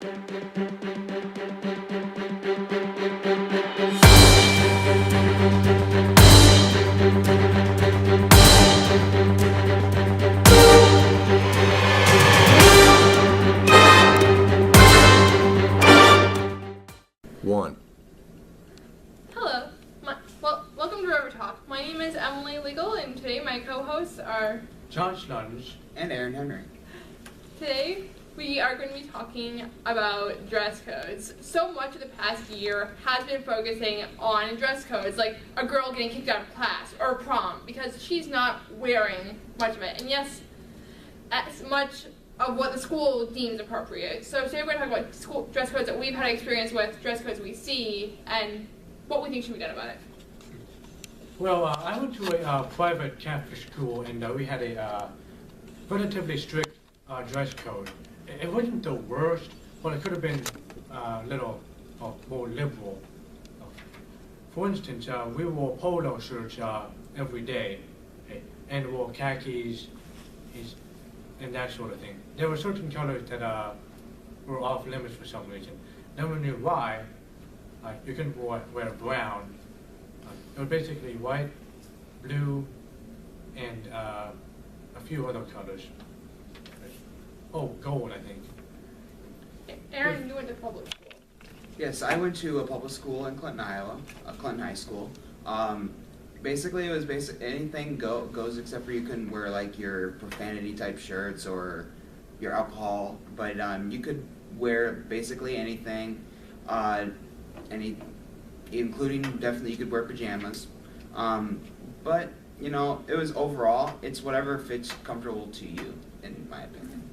One. Hello. Welcome to River Talk. My name is Emily Legel, and today my co-hosts are Jon Schluns and Aaron Henry. Today we are going to be talking about dress codes. So much of the past year has been focusing on dress codes, like a girl getting kicked out of class or prom because she's not wearing much of it. And yes, as much of what the school deems appropriate. So today we're going to talk about school dress codes that we've had experience with, dress codes we see, and what we think should be done about it. Well, I went to a private Catholic school, and we had a relatively strict dress code. It wasn't the worst, but it could have been a little more liberal. For instance, we wore polo shirts every day, and wore khakis and that sort of thing. There were certain colors that were off limits for some reason. No one knew why. You couldn't wear brown. It was basically white, blue, and a few other colors. Oh, gold, I think. Aaron, you went to public school. Yes, I went to a public school in Clinton, Iowa, Clinton High School. Basically, it was anything goes except for you couldn't wear like your profanity type shirts or your alcohol, but you could wear basically anything, including definitely you could wear pajamas. But you know, it was overall, it's whatever fits comfortable to you, in my opinion.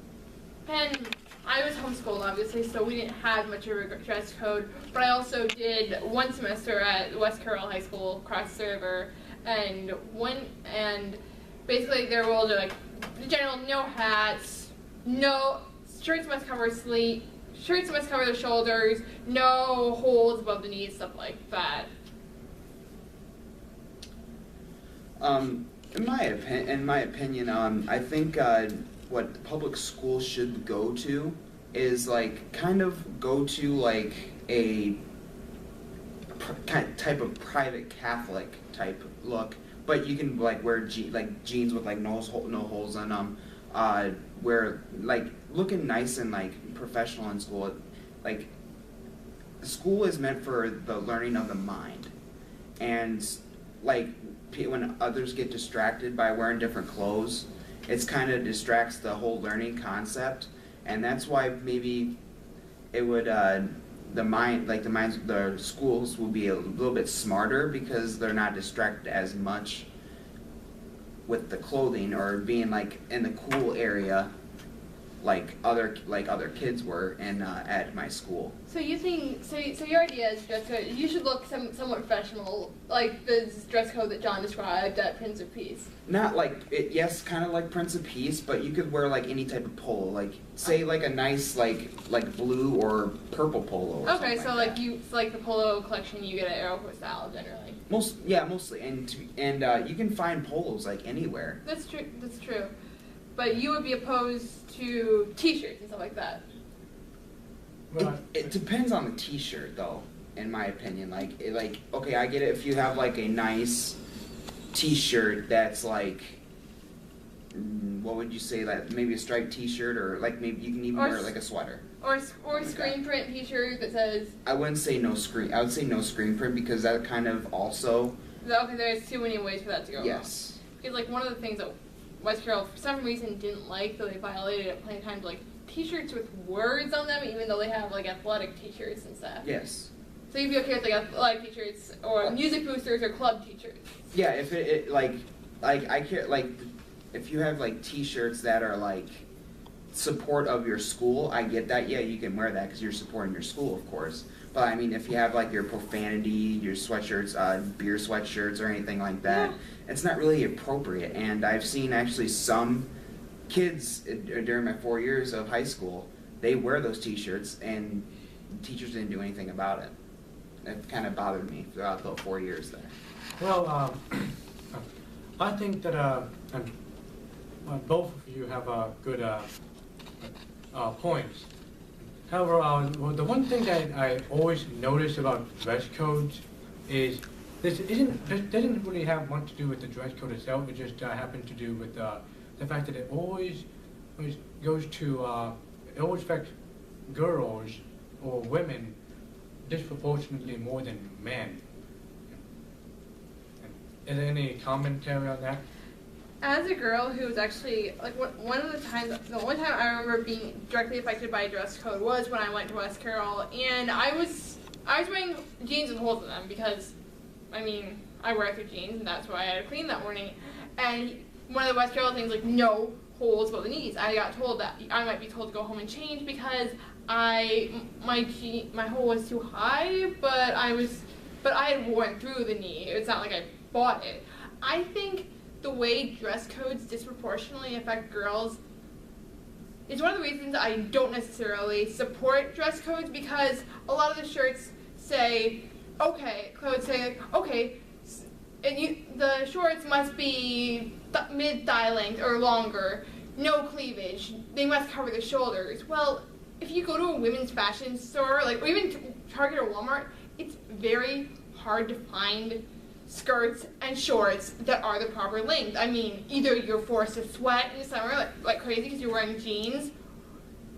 And I was homeschooled, obviously, so we didn't have much of a dress code. But I also did one semester at West Carroll High School across the river, and basically their rules are like, in general, no hats, no shirts must cover shirts must cover the shoulders, no holes above the knees, stuff like that. In my opinion, I think what the public school should go to is like kind of go to like a type of private Catholic type look, but you can like wear jeans with like no holes in them, wear like looking nice and like professional in school. Like school is meant for the learning of the mind, and like when others get distracted by wearing different clothes, it's kind of distracts the whole learning concept, and that's why maybe it would the schools will be a little bit smarter because they're not distracted as much with the clothing or being like in the cool area like other kids were in at my school. So you think so your idea is dress code. You should look somewhat professional, like the dress code that John described at Prince of Peace. Not like it, yes, kind of like Prince of Peace, but you could wear like any type of polo, like say like a nice like blue or purple polo. Or Okay, so like like the polo collection you get at Aeropost Style generally. Mostly, and you can find polos like anywhere. That's true. That's true. But you would be opposed to T-shirts and stuff like that. It depends on the T-shirt, though, in my opinion. Like okay, I get it if you have like a nice T-shirt that's like, what would you say, that maybe a striped T-shirt, or like maybe you can even wear like a sweater. Or screen print T-shirt that says. I wouldn't say no screen. I would say no screen print because that kind of also. Okay, there's too many ways for that to go wrong. Yes. Because like one of the things that West Carroll for some reason didn't like, though they violated it plenty of times, like T-shirts with words on them, even though they have like athletic T-shirts and stuff. Yes. So you'd be okay with like athletic T-shirts or music boosters or club T-shirts. Yeah, if it like I care like if you have like T-shirts that are like support of your school, I get that. Yeah, you can wear that because you're supporting your school, of course. But I mean, if you have like your profanity, your sweatshirts, beer sweatshirts, or anything like that, it's not really appropriate. And I've seen actually some kids during my 4 years of high school, they wear those T-shirts, and teachers didn't do anything about it. It kind of bothered me throughout the 4 years there. Well, I think that both of you have good points. However, well, the one thing that I always notice about dress codes is this doesn't really have much to do with the dress code itself. It just happened to do with the fact that it always goes to it always affects girls or women disproportionately more than men. Is there any commentary on that? As a girl who was actually, like, one of the times, the only time I remember being directly affected by a dress code was when I went to West Carroll, and I was wearing jeans with holes in them because, I mean, I wear through jeans, and that's why I had to clean that morning. And one of the West Carroll things, like, no holes below the knees. I got told that I might be told to go home and change because my hole was too high, but I had worn through the knee. It's not like I bought it. I think the way dress codes disproportionately affect girls is one of the reasons I don't necessarily support dress codes, because a lot of the shirts say, clothes say, like, okay, and the shorts must be mid-thigh length or longer, no cleavage, they must cover the shoulders. Well, if you go to a women's fashion store, like, or even Target or Walmart, it's very hard to find skirts and shorts that are the proper length. I mean, either you're forced to sweat in the summer like crazy because you're wearing jeans,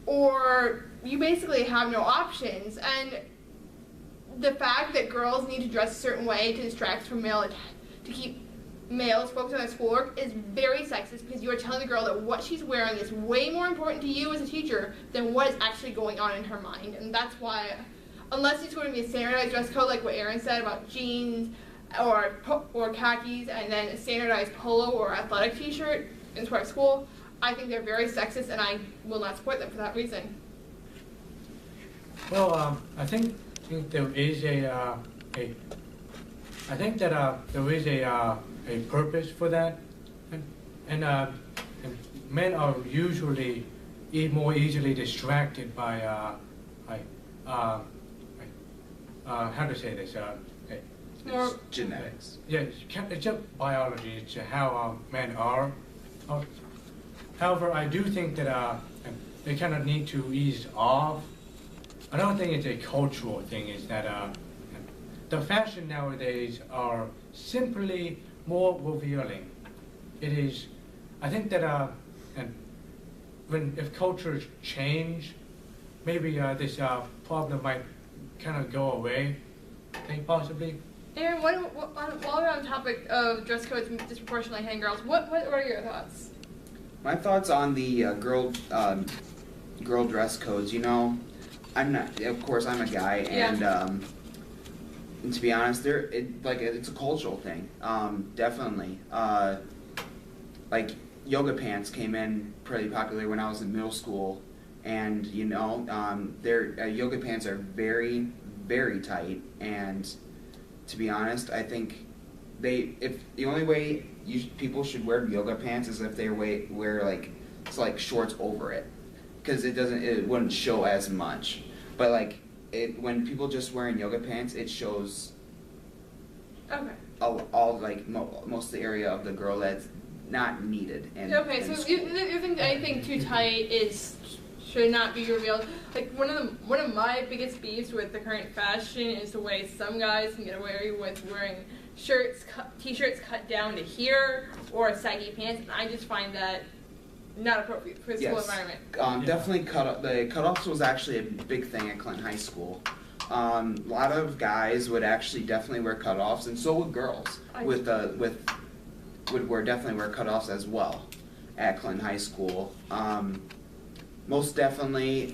or you basically have no options. And the fact that girls need to dress a certain way to distract from to keep males focused on their schoolwork is very sexist, because you are telling the girl that what she's wearing is way more important to you as a teacher than what is actually going on in her mind. And that's why, unless it's going to be a standardized dress code like what Aaron said about jeans or khakis, and then a standardized polo or athletic t-shirt in part of school, I think they're very sexist, and I will not support them for that reason. Well, I think there is a purpose for that, and men are usually more easily distracted by how to say this. More genetics. Yeah, it's just biology. It's how men are. However, I do think that they kind of need to ease off. Another thing is a cultural thing, is that the fashion nowadays are simply more revealing. It is, I think that if cultures change, maybe this problem might kind of go away. I think possibly. Aaron, while we're on the topic of dress codes disproportionately hitting girls, what are your thoughts? My thoughts on the girl dress codes. You know, I'm not. Of course, I'm a guy, and to be honest, it's a cultural thing. Definitely. Like, yoga pants came in pretty popular when I was in middle school, and you know, their yoga pants are very, very tight, and to be honest, I think if the only way people should wear yoga pants is if they wear like shorts over it, because it wouldn't show as much. But like when people just wearing yoga pants, it shows all like most of the area of the girl that's not needed. And okay, so you think anything too tight should not be revealed? Like, one of my biggest beefs with the current fashion is the way some guys can get away with wearing t-shirts cut down to here, or saggy pants, and I just find that not appropriate for the school environment. Definitely the cutoffs was actually a big thing at Clinton High School. A lot of guys would actually definitely wear cutoffs, and so would girls. Would definitely wear cutoffs as well at Clinton High School. Most definitely,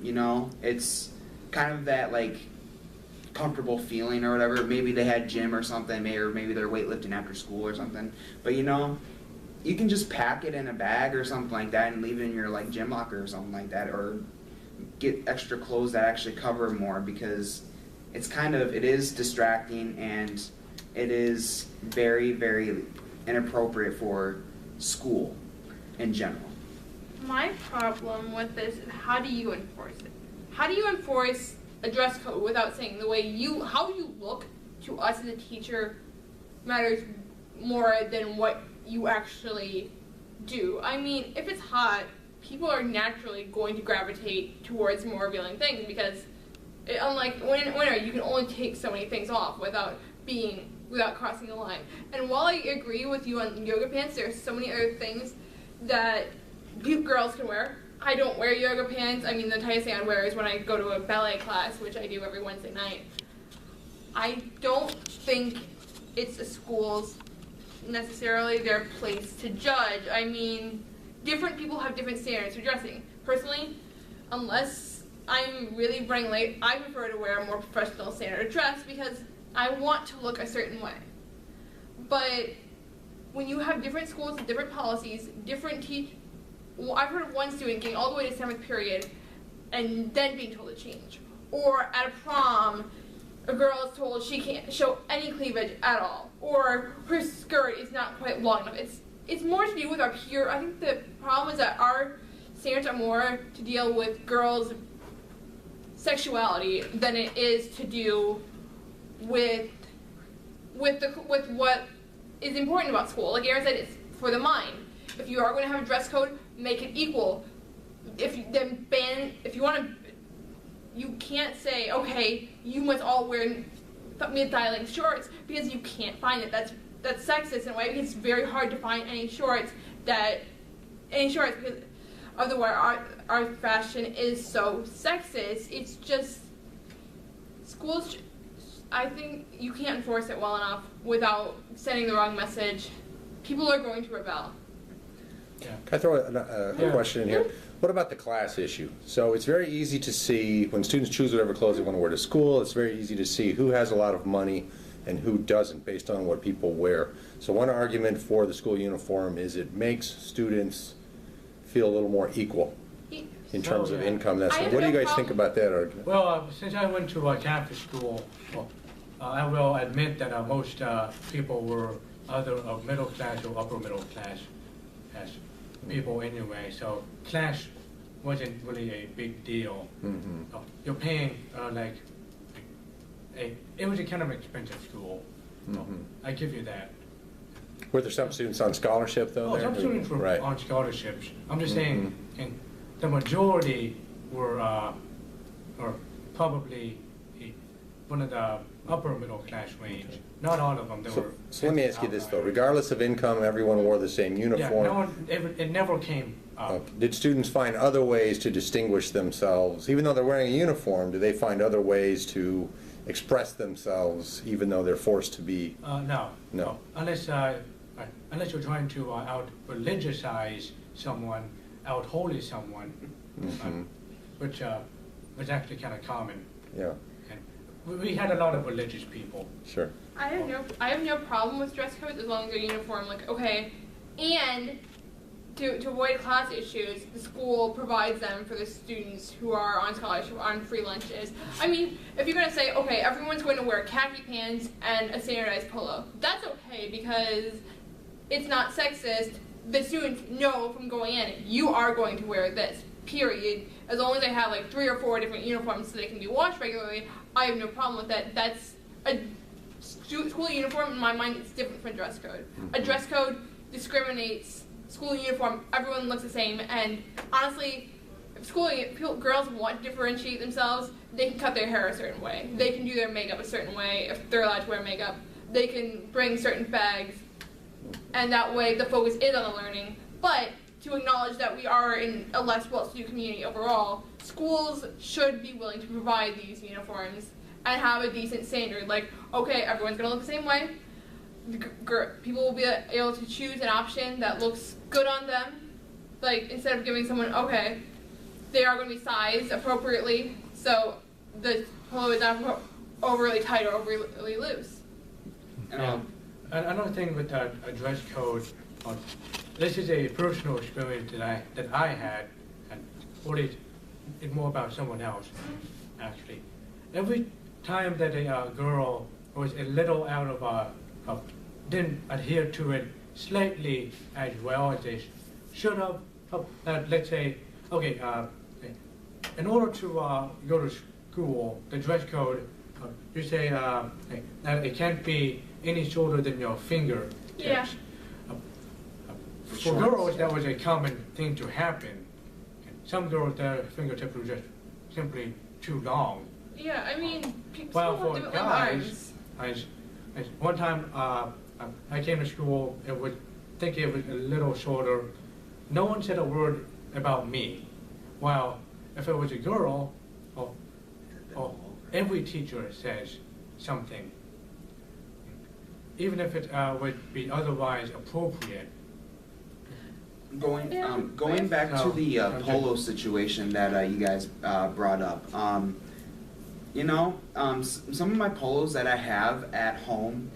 you know, it's kind of that like comfortable feeling or whatever. Maybe they had gym or something, or maybe they're weightlifting after school or something. But you know, you can just pack it in a bag or something like that and leave it in your like gym locker or something like that, or get extra clothes that actually cover more, because it is distracting, and it is very, very inappropriate for school in general. My problem with this is, how do you enforce it? How do you enforce a dress code without saying how you look to us as a teacher matters more than what you actually do? I mean, if it's hot, people are naturally going to gravitate towards more revealing things because, unlike when in winter, you can only take so many things off without crossing the line. And while I agree with you on yoga pants, there are so many other things that girls can wear. I don't wear yoga pants. I mean, the tightest thing I wear is when I go to a ballet class, which I do every Wednesday night. I don't think it's a school's necessarily their place to judge. I mean, different people have different standards for dressing. Personally, unless I'm really running late, I prefer to wear a more professional standard dress because I want to look a certain way. But when you have different schools with different policies, I've heard of one student getting all the way to 7th period and then being told to change. Or at a prom, a girl is told she can't show any cleavage at all. Or her skirt is not quite long enough. It's more to do with our I think the problem is that our standards are more to deal with girls' sexuality than it is to do with what is important about school. Like Aaron said, it's for the mind. If you are going to have a dress code, make it equal. You can't say, okay, you must all wear mid-thigh length shorts because you can't find it. That's sexist in a way because it's very hard to find any shorts because of the way our fashion is so sexist. It's just schools. I think you can't enforce it well enough without sending the wrong message. People are going to rebel. Yeah. Can I throw a question in here? What about the class issue? So it's very easy to see when students choose whatever clothes they want to wear to school, it's very easy to see who has a lot of money and who doesn't based on what people wear. So one argument for the school uniform is it makes students feel a little more equal in terms of income. What do you guys think about that argument? Well, since I went to a Catholic school, I will admit that most people were either middle class or upper middle class as people anyway, so class wasn't really a big deal. Mm-hmm. You're paying it was a kind of expensive school. Mm-hmm. I give you that. Were there some students on scholarship though? Some students were on scholarships. I'm just saying, and the majority were probably one of the upper middle class range. Not all of them. So let me ask you this though: regardless of income, everyone wore the same uniform. Yeah, it never came up. Did students find other ways to distinguish themselves, even though they're wearing a uniform? Do they find other ways to express themselves, even though they're forced to be? No. Unless you're trying to out-religiousize someone, out-holy someone, which was actually kind of common. Yeah. And we had a lot of religious people. Sure. I have no problem with dress codes as long as they're uniform. Like, okay, and to avoid class issues, the school provides them for the students who are on scholarship, on free lunches. I mean, if you're going to say, okay, everyone's going to wear khaki pants and a standardized polo, that's okay because it's not sexist. The students know from going in, you are going to wear this, period. As long as they have like 3 or 4 different uniforms so they can be washed regularly, I have no problem with that. That's a school uniform, in my mind, it's different from a dress code. A dress code discriminates. School uniform, everyone looks the same, and honestly, if girls want to differentiate themselves, they can cut their hair a certain way. They can do their makeup a certain way if they're allowed to wear makeup. They can bring certain bags, and that way the focus is on the learning. But to acknowledge that we are in a less well-to-do community overall, schools should be willing to provide these uniforms and have a decent standard. Like, okay, everyone's going to look the same way. People will be able to choose an option that looks good on them. Like, instead of giving someone, okay, they are going to be sized appropriately, so the polo is not overly tight or overly loose. Another thing with a dress code, this is a personal experience that I had, and it's more about someone else, actually. Every time that a girl was a little out of didn't adhere to it slightly as well as they should have. Let's say, okay, in order to go to school, the dress code, you say that it can't be any shorter than your fingertips. Yeah. For girls, that was a common thing to happen. some girls, their fingertips were just simply too long. Yeah, I mean, people Well, have for different guys, arms. one time I came to school, think it was a little shorter. No one said a word about me. While if it was a girl, every teacher says something, even if it would be otherwise appropriate. Going back to the polo situation that you guys brought up. Some of my polos that I have at home,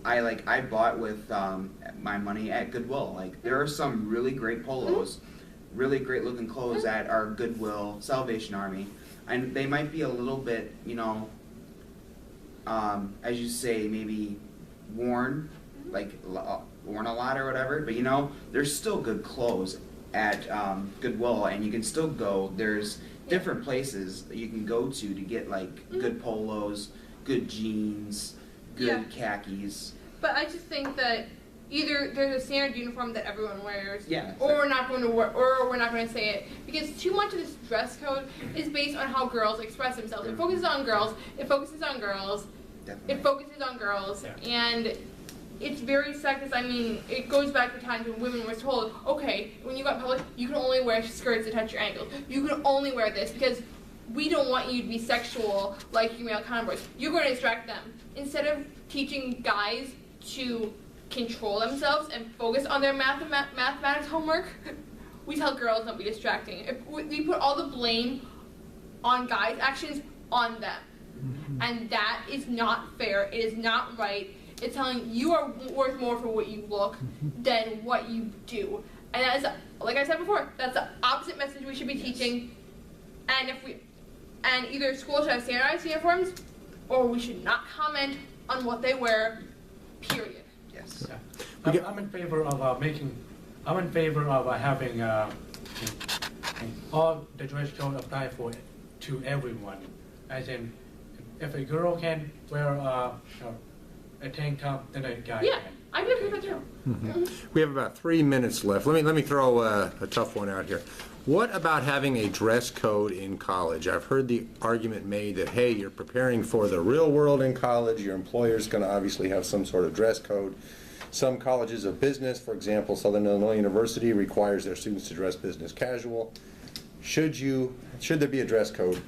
I bought with my money at Goodwill. Like, there are some really great polos, really great looking clothes at our Goodwill, Salvation Army, and they might be a little bit, as you say, maybe worn, like worn a lot or whatever. But there's still good clothes at Goodwill, and you can still go. There's different places that you can go to get like good polos, good jeans, good khakis. But I just think that either there's a standard uniform that everyone wears, Yeah, or we're not going to or we're not going to say it, because too much of this dress code is based on how girls express themselves. It focuses on girls. It focuses on girls. Definitely. It focuses on girls, and it's very sexist. I mean, it goes back to times when women were told, okay, when you go out in public, you can only wear skirts that touch your ankles. You can only wear this because we don't want you to be sexual like your male counterparts. You're going to distract them. Instead of teaching guys to control themselves and focus on their mathematics homework, we tell girls don't be distracting. We put all the blame on guys' actions on them. And that is not fair. It is not right. It's telling you are worth more for what you look than what you do. And that is, like I said before, that's the opposite message we should be teaching. And either schools should have standardized uniforms, or we should not comment on what they wear, period. Yes. Yeah. I'm in favor of having all the dress code apply to everyone. As in, if a girl can wear a tank top, then a guy Yeah, can. I can agree with that too. We have about 3 minutes left. Let me throw a tough one out here. What about having a dress code in college? I've heard the argument made that, hey, you're preparing for the real world in college. Your employer's going to obviously have some sort of dress code. Some colleges of business, for example, Southern Illinois University, requires their students to dress business casual. Should there be a dress code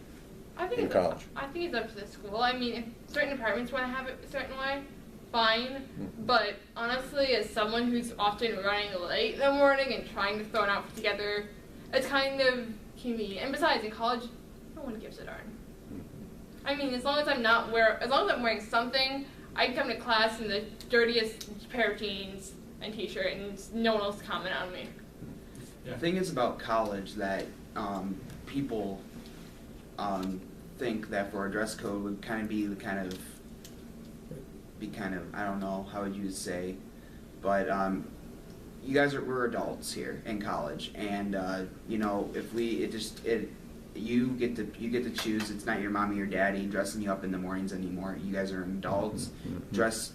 in college? I think it's up to the school. I mean, if certain departments want to have it a certain way, fine. But honestly, as someone who's often running late in the morning and trying to throw an outfit together, it's kind of convenient. And besides, in college, no one gives a darn. I mean, as long as I'm wearing something, I can come to class in the dirtiest pair of jeans and t-shirt, and no one else comment on me. The thing is about college that people think that for a dress code would kind of be I don't know how would you say, but you guys we're adults here in college, and if you get to choose. It's not your mommy or daddy dressing you up in the mornings anymore. You guys are adults. Dress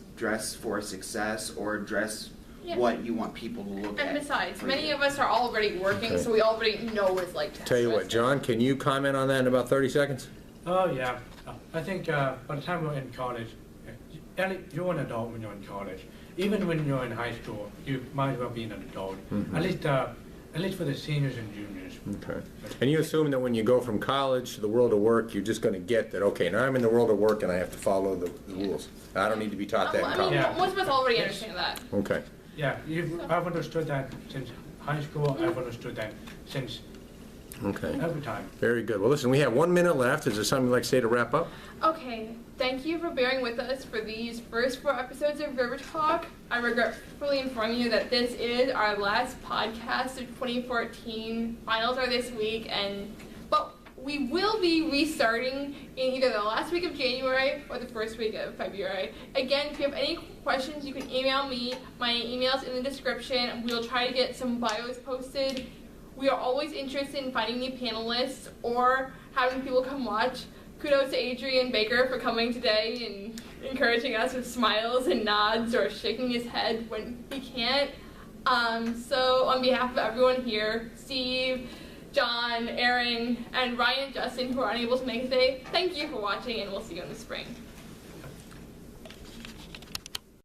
for success, or dress what you want people to look at. And besides, many of us are already working, so we already know what it's like to Tell you what, John, can you comment on that in about 30 seconds? Oh, yeah. I think by the time we're in college, you're an adult when you're in college. Even when you're in high school, you might as well be an adult. At least for the seniors and juniors. Okay. And you assume that when you go from college to the world of work, you're just going to get that, okay, now I'm in the world of work and I have to follow the rules. I don't need to be taught that in I college. mean, most of us already understand that. Okay. Yeah, I've understood that since high school. I've understood that since every time. Very good. Well, listen, we have 1 minute left. Is there something you'd like to say to wrap up? Okay, thank you for bearing with us for these first 4 episodes of River Talk. I regretfully inform you that this is our last podcast of 2014. Finals are this week, but we will be restarting in either the last week of January or the first week of February. Again, if you have any questions, you can email me. My email's in the description. We'll try to get some bios posted. We are always interested in finding new panelists or having people come watch. Kudos to Adrian Baker for coming today and encouraging us with smiles and nods or shaking his head when he can't. So on behalf of everyone here, Steve, John, Aaron, and Ryan and Justin who are unable to make it today, thank you for watching, and we'll see you in the spring.